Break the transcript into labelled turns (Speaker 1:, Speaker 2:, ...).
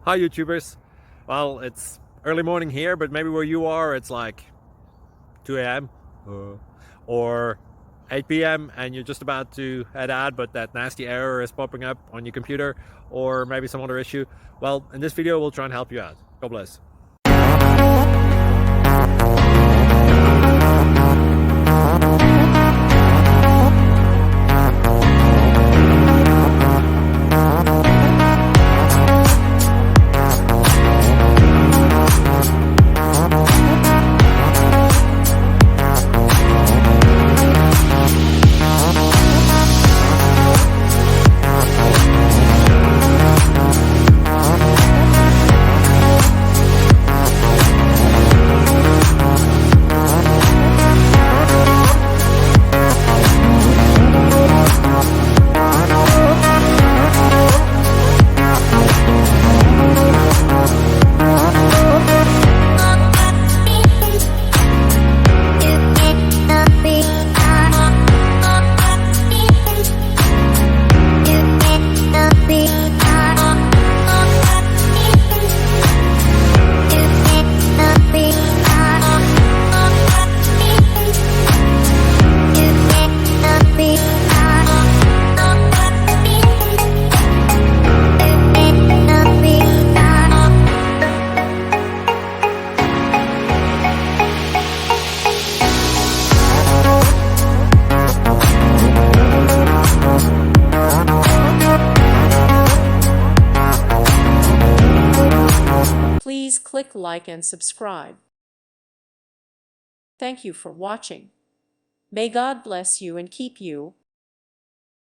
Speaker 1: Hi YouTubers. Well, it's early morning here, but maybe where you are it's like 2 a.m. or 8 p.m. and you're just about to head out, but that nasty error is popping up on your computer, or maybe some other issue. Well, in this video we'll try and help you out. God bless.
Speaker 2: Please click like and subscribe. Thank you for watching. May God bless you and keep you.